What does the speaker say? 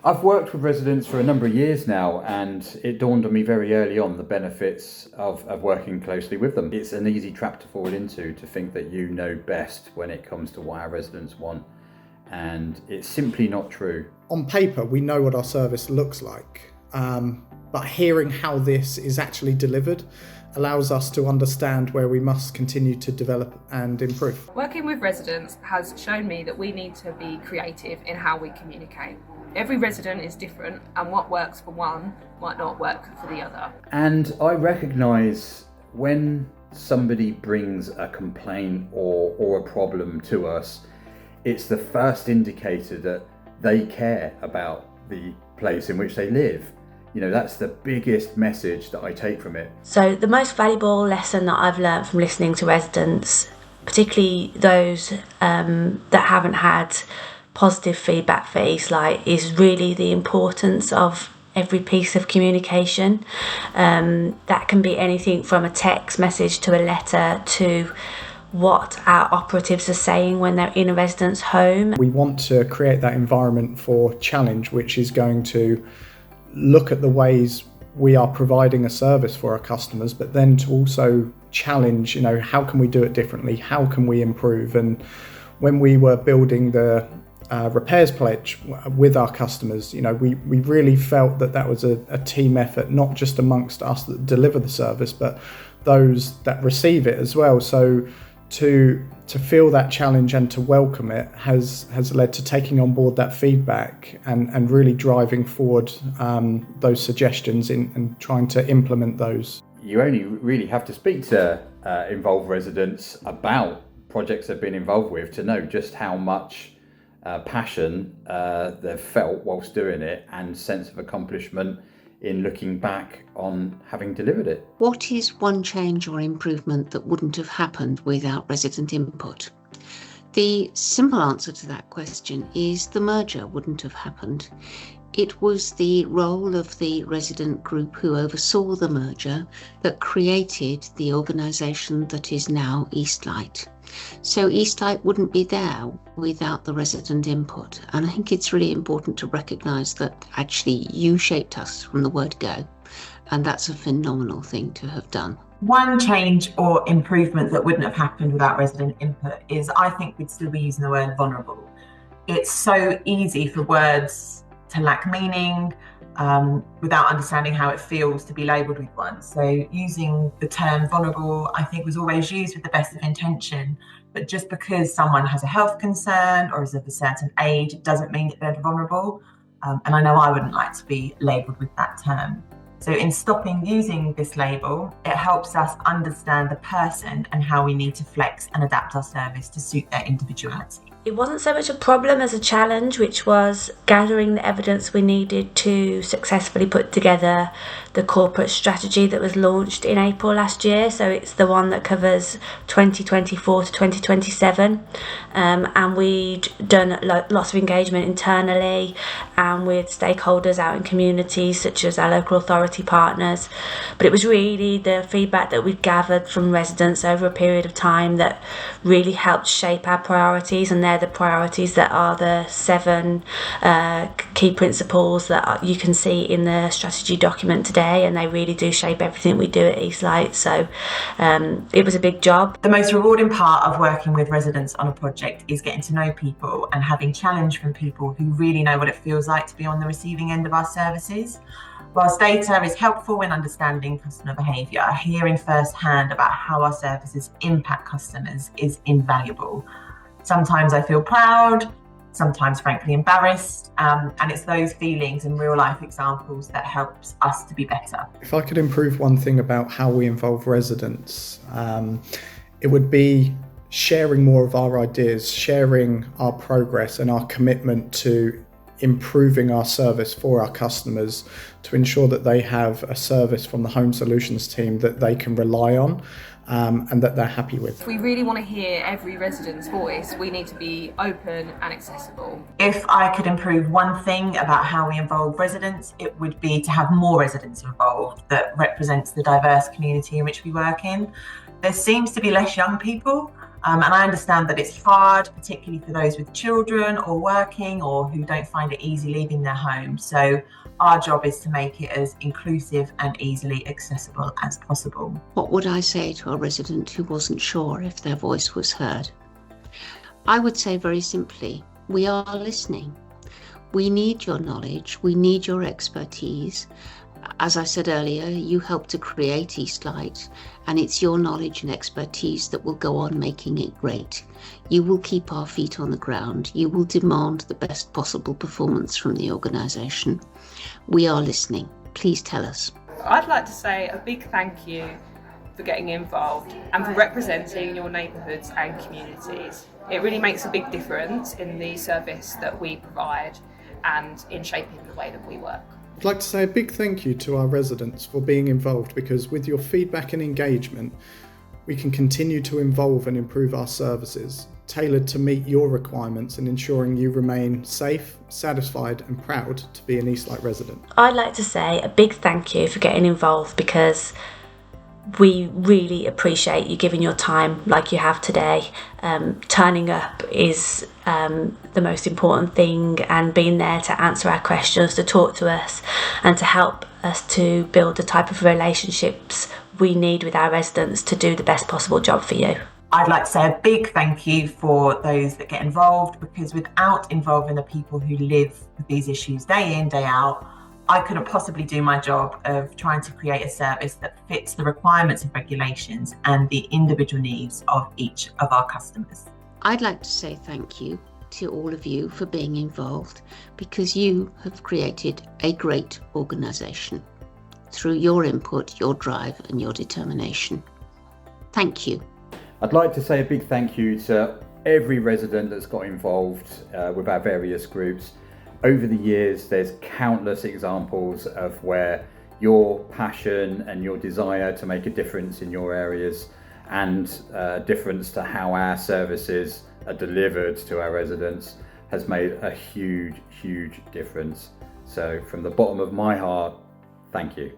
I've worked with residents for a number of years now, and it dawned on me very early on the benefits of working closely with them. It's an easy trap to fall into, to think that you know best when it comes to what our residents want, and it's simply not true. On paper, we know what our service looks like, but hearing how this is actually delivered allows us to understand where we must continue to develop and improve. Working with residents has shown me that we need to be creative in how we communicate. Every resident is different, and what works for one might not work for the other. And I recognise when somebody brings a complaint or a problem to us, it's the first indicator that they care about the place in which they live. You know, that's the biggest message that I take from it. So the most valuable lesson that I've learned from listening to residents, particularly those that haven't had positive feedback for Eastlight, is really the importance of every piece of communication. That can be anything from a text message to a letter to what our operatives are saying when they're in a resident's home. We want to create that environment for challenge, which is going to look at the ways we are providing a service for our customers, but then to also challenge, how can we do it differently? How can we improve? And when we were building the repairs pledge with our customers, we really felt that was a team effort, not just amongst us that deliver the service, but those that receive it as well. So to feel that challenge and to welcome it has led to taking on board that feedback and really driving forward those suggestions and trying to implement those. You only really have to speak to involved residents about projects they've been involved with to know just how much passion they've felt whilst doing it, and sense of accomplishment in looking back on having delivered it. What is one change or improvement that wouldn't have happened without resident input? The simple answer to that question is the merger wouldn't have happened. It was the role of the resident group who oversaw the merger that created the organisation that is now Eastlight. So Eastlight wouldn't be there without the resident input. And I think it's really important to recognise that actually you shaped us from the word go. And that's a phenomenal thing to have done. One change or improvement that wouldn't have happened without resident input is, I think we'd still be using the word vulnerable. It's so easy for words to lack meaning without understanding how it feels to be labelled with one. So using the term vulnerable, I think, was always used with the best of intention. But just because someone has a health concern or is of a certain age, it doesn't mean that they're vulnerable. And I know I wouldn't like to be labelled with that term. So in stopping using this label, it helps us understand the person and how we need to flex and adapt our service to suit their individuality. It wasn't so much a problem as a challenge, which was gathering the evidence we needed to successfully put together the corporate strategy that was launched in April last year. So it's the one that covers 2024 to 2027. And we'd done lots of engagement internally and with stakeholders out in communities such as our local authority partners. But it was really the feedback that we'd gathered from residents over a period of time that really helped shape our priorities, and they're the priorities that are the 7 key principles that you can see in the strategy document today, and they really do shape everything we do at Eastlight. So it was a big job. The most rewarding part of working with residents on a project is getting to know people and having challenge from people who really know what it feels like to be on the receiving end of our services. Whilst data is helpful in understanding customer behaviour, hearing firsthand about how our services impact customers is invaluable. Sometimes I feel proud, sometimes frankly embarrassed, and it's those feelings and real life examples that helps us to be better. If I could improve one thing about how we involve residents, it would be sharing more of our ideas, sharing our progress and our commitment to improving our service for our customers to ensure that they have a service from the Home Solutions team that they can rely on and that they're happy with. If we really want to hear every resident's voice, we need to be open and accessible. If I could improve one thing about how we involve residents, it would be to have more residents involved that represents the diverse community in which we work in. There seems to be less young people And I understand that it's hard, particularly for those with children or working or who don't find it easy leaving their home. So our job is to make it as inclusive and easily accessible as possible. What would I say to a resident who wasn't sure if their voice was heard? I would say very simply, we are listening. We need your knowledge, we need your expertise. As I said earlier, you helped to create Eastlight, and it's your knowledge and expertise that will go on making it great. You will keep our feet on the ground. You will demand the best possible performance from the organisation. We are listening. Please tell us. I'd like to say a big thank you for getting involved and for representing your neighbourhoods and communities. It really makes a big difference in the service that we provide and in shaping the way that we work. I'd like to say a big thank you to our residents for being involved, because with your feedback and engagement, we can continue to evolve and improve our services, tailored to meet your requirements and ensuring you remain safe, satisfied and proud to be an Eastlight resident. I'd like to say a big thank you for getting involved, because we really appreciate you giving your time like you have today. Turning up is the most important thing, and being there to answer our questions, to talk to us and to help us to build the type of relationships we need with our residents to do the best possible job for you. I'd like to say a big thank you for those that get involved, because without involving the people who live with these issues day in, day out, I couldn't possibly do my job of trying to create a service that fits the requirements of regulations and the individual needs of each of our customers. I'd like to say thank you to all of you for being involved, because you have created a great organisation through your input, your drive and your determination. Thank you. I'd like to say a big thank you to every resident that's got involved with our various groups. Over the years, there's countless examples of where your passion and your desire to make a difference in your areas and a difference to how our services are delivered to our residents has made a huge, huge difference. So from the bottom of my heart, thank you.